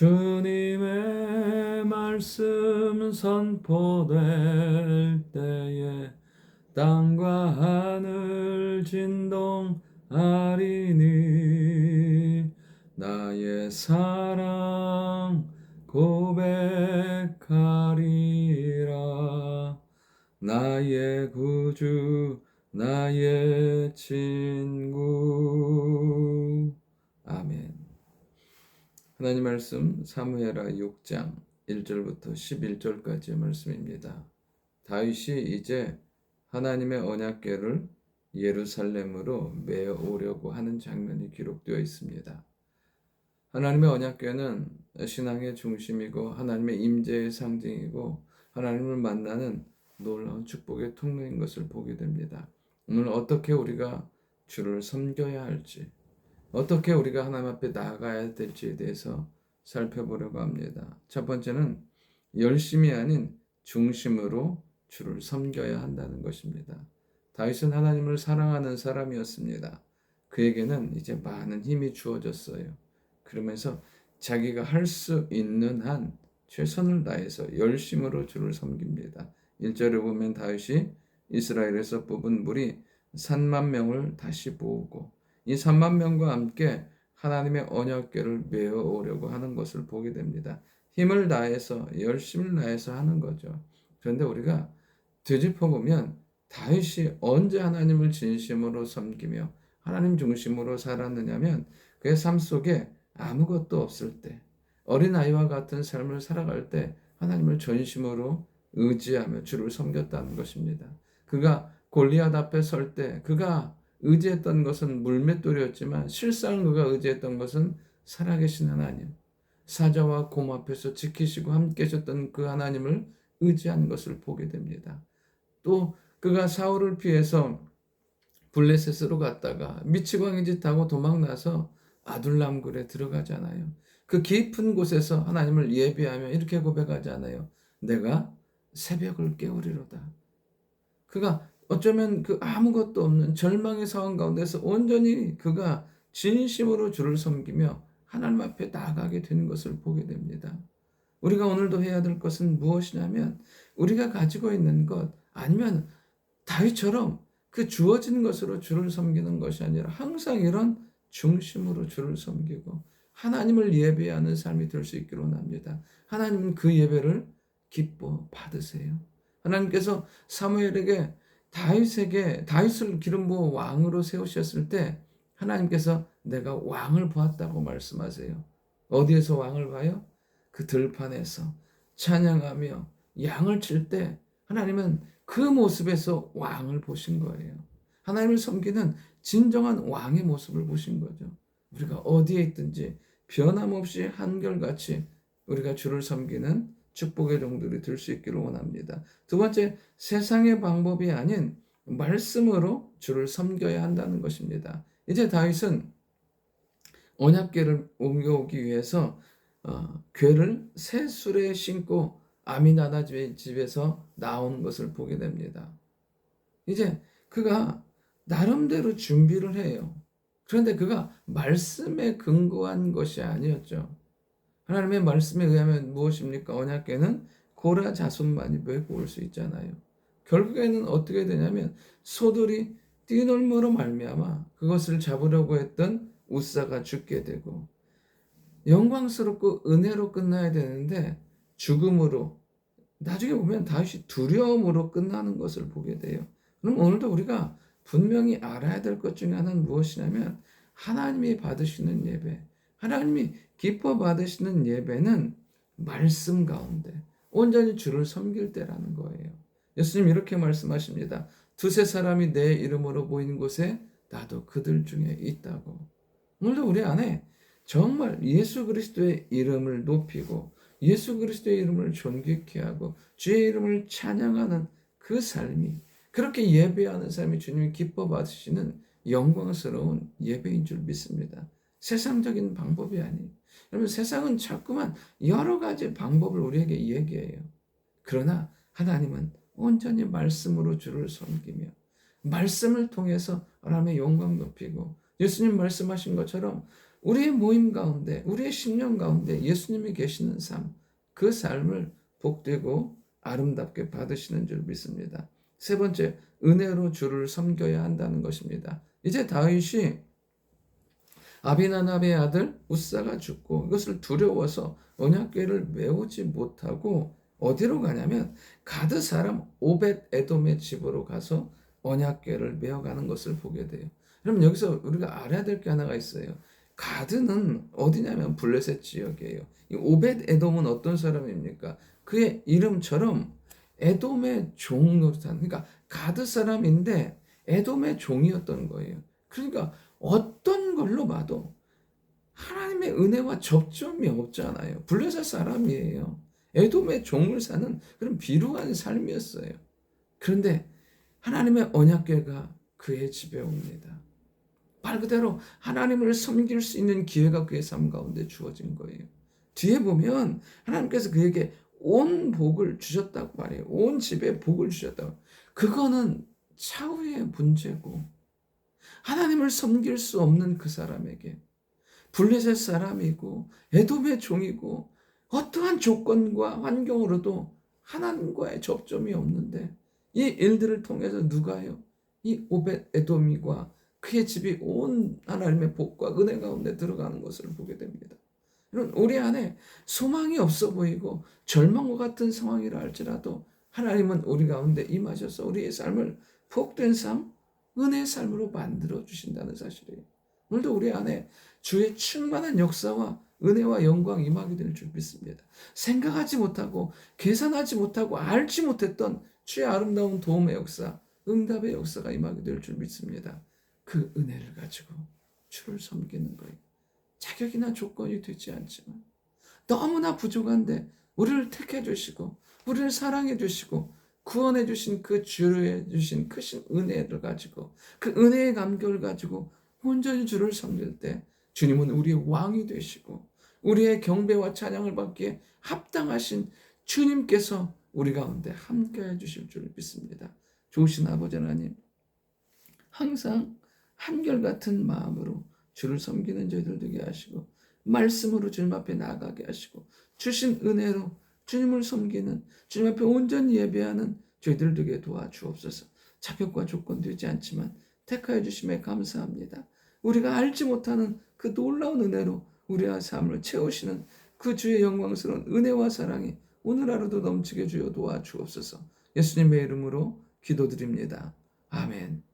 주님의 말씀 선포될 때에 땅과 하늘 진동하리니 나의 사랑 고백하리라. 나의 구주 나의 친구. 아멘. 하나님 말씀 사무엘하 6장 1절부터 11절까지의 말씀입니다. 다윗이 이제 하나님의 언약궤를 예루살렘으로 메어 오려고 하는 장면이 기록되어 있습니다. 하나님의 언약궤는 신앙의 중심이고 하나님의 임재의 상징이고 하나님을 만나는 놀라운 축복의 통로인 것을 보게 됩니다. 오늘 어떻게 우리가 주를 섬겨야 할지, 어떻게 우리가 하나님 앞에 나아가야 될지에 대해서 살펴보려고 합니다. 첫 번째는 열심이 아닌 중심으로 주를 섬겨야 한다는 것입니다. 다윗은 하나님을 사랑하는 사람이었습니다. 그에게는 이제 많은 힘이 주어졌어요. 그러면서 자기가 할 수 있는 한 최선을 다해서 열심으로 주를 섬깁니다. 1절에 보면 다윗이 이스라엘에서 뽑은 무리 3만 명을 다시 모으고 이 3만 명과 함께 하나님의 언약궤를 메어 오려고 하는 것을 보게 됩니다. 힘을 다해서 열심을 다해서 하는 거죠. 그런데 우리가 되짚어 보면 다윗이 언제 하나님을 진심으로 섬기며 하나님 중심으로 살았느냐면 그의 삶 속에 아무것도 없을 때, 어린아이와 같은 삶을 살아갈 때 하나님을 전심으로 의지하며 주를 섬겼다는 것입니다. 그가 골리앗 앞에 설 때 그가 의지했던 것은 물맷돌이었지만 실상 그가 의지했던 것은 살아계신 하나님, 사자와 곰 앞에서 지키시고 함께 하셨던 그 하나님을 의지한 것을 보게 됩니다. 또 그가 사울을 피해서 블레셋으로 갔다가 미치광이 짓하고 도망나서 아둘람굴에 들어가잖아요. 그 깊은 곳에서 하나님을 예배하며 이렇게 고백하잖아요. 내가 새벽을 깨우리로다. 그가 어쩌면 그 아무것도 없는 절망의 상황 가운데서 온전히 그가 진심으로 주를 섬기며 하나님 앞에 나아가게 되는 것을 보게 됩니다. 우리가 오늘도 해야 될 것은 무엇이냐면 우리가 가지고 있는 것 아니면 다윗처럼 그 주어진 것으로 주를 섬기는 것이 아니라 항상 이런 중심으로 주를 섬기고 하나님을 예배하는 삶이 될 수 있기를 원합니다. 하나님은 그 예배를 기뻐 받으세요. 하나님께서 사무엘에게 다윗을 기름 부어 왕으로 세우셨을 때 하나님께서 내가 왕을 보았다고 말씀하세요. 어디에서 왕을 봐요? 그 들판에서 찬양하며 양을 칠 때 하나님은 그 모습에서 왕을 보신 거예요. 하나님을 섬기는 진정한 왕의 모습을 보신 거죠. 우리가 어디에 있든지 변함없이 한결같이 우리가 주를 섬기는 축복의 종들이 될 수 있기를 원합니다. 두 번째, 세상의 방법이 아닌 말씀으로 주를 섬겨야 한다는 것입니다. 이제 다윗은 언약궤를 옮겨오기 위해서 궤를 새 수레에 신고 아미나답 집에서 나온 것을 보게 됩니다. 이제 그가 나름대로 준비를 해요. 그런데 그가 말씀에 근거한 것이 아니었죠. 하나님의 말씀에 의하면 무엇입니까? 언약궤는 고라 자손만이 메고 올 수 있잖아요. 결국에는 어떻게 되냐면 소들이 뛰놀므로 말미암아 그것을 잡으려고 했던 우사가 죽게 되고 영광스럽고 은혜로 끝나야 되는데 죽음으로 나중에 보면 다윗이 두려움으로 끝나는 것을 보게 돼요. 그럼 오늘도 우리가 분명히 알아야 될 것 중에 하나는 무엇이냐면 하나님이 받으시는 예배, 하나님이 기뻐 받으시는 예배는 말씀 가운데 온전히 주를 섬길 때라는 거예요. 예수님 이렇게 말씀하십니다. 두세 사람이 내 이름으로 모인 곳에 나도 그들 중에 있다고. 오늘도 우리 안에 정말 예수 그리스도의 이름을 높이고 예수 그리스도의 이름을 존귀케 하고 주의 이름을 찬양하는 그 삶이 그렇게 예배하는 삶이 주님이 기뻐 받으시는 영광스러운 예배인 줄 믿습니다. 세상적인 방법이 아니에요. 여러분 세상은 자꾸만 여러 가지 방법을 우리에게 얘기해요. 그러나 하나님은 온전히 말씀으로 주를 섬기며 말씀을 통해서 하나님의 영광 높이고 예수님 말씀하신 것처럼 우리의 모임 가운데, 우리의 심령 가운데 예수님이 계시는 삶, 그 삶을 복되고 아름답게 받으시는 줄 믿습니다. 세 번째, 은혜로 주를 섬겨야 한다는 것입니다. 이제 다윗이 아비나답의 아들 우사가 죽고 이것을 두려워서 언약궤를 메우지 못하고 어디로 가냐면 가드 사람 오벳 에돔의 집으로 가서 언약궤를 메어가는 것을 보게 돼요. 그럼 여기서 우리가 알아야 될 게 하나가 있어요. 가드는 어디냐면 블레셋 지역이에요. 이 오벳 에돔은 어떤 사람입니까? 그의 이름처럼 에돔의 종 노릇한, 그러니까 가드 사람인데 에돔의 종이었던 거예요. 그러니까 어떤 걸로 봐도 하나님의 은혜와 접점이 없잖아요. 블레셋 사람이에요. 에돔의 종을 사는 그런 비루한 삶이었어요. 그런데 하나님의 언약궤가 그의 집에 옵니다. 말 그대로 하나님을 섬길 수 있는 기회가 그의 삶 가운데 주어진 거예요. 뒤에 보면 하나님께서 그에게 온 복을 주셨다고 말해요. 온 집에 복을 주셨다고. 그거는 차후의 문제고 하나님을 섬길 수 없는 그 사람에게 블레셋 사람이고 에돔의 종이고 어떠한 조건과 환경으로도 하나님과의 접점이 없는데 이 일들을 통해서 누가요? 이 오벳 에돔이과 그의 집이 온 하나님의 복과 은혜 가운데 들어가는 것을 보게 됩니다. 여러분, 우리 안에 소망이 없어 보이고 절망과 같은 상황이라 할지라도 하나님은 우리 가운데 임하셔서 우리의 삶을 복된 삶, 은혜의 삶으로 만들어 주신다는 사실이에요. 오늘도 우리 안에 주의 충만한 역사와 은혜와 영광 임하게 될 줄 믿습니다. 생각하지 못하고 계산하지 못하고 알지 못했던 주의 아름다운 도움의 역사, 응답의 역사가 임하게 될 줄 믿습니다. 그 은혜를 가지고 주를 섬기는 거예요. 자격이나 조건이 되지 않지만 너무나 부족한데 우리를 택해 주시고 우리를 사랑해 주시고 구원해 주신 그 주를 주신 크신 은혜를 가지고 그 은혜의 감격을 가지고 온전히 주를 섬길 때 주님은 우리의 왕이 되시고 우리의 경배와 찬양을 받기에 합당하신 주님께서 우리 가운데 함께해 주실 줄 믿습니다. 좋으신 아버지 하나님, 항상 한결같은 마음으로 주를 섬기는 저희들 되게 하시고 말씀으로 주님 앞에 나아가게 하시고 주신 은혜로 주님을 섬기는 주님 앞에 온전히 예배하는 저희들 되게 도와주옵소서. 자격과 조건 되지 않지만 택하여 주심에 감사합니다. 우리가 알지 못하는 그 놀라운 은혜로 우리의 삶을 채우시는 그 주의 영광스러운 은혜와 사랑이 오늘 하루도 넘치게 주여 도와주옵소서. 예수님의 이름으로 기도드립니다. 아멘.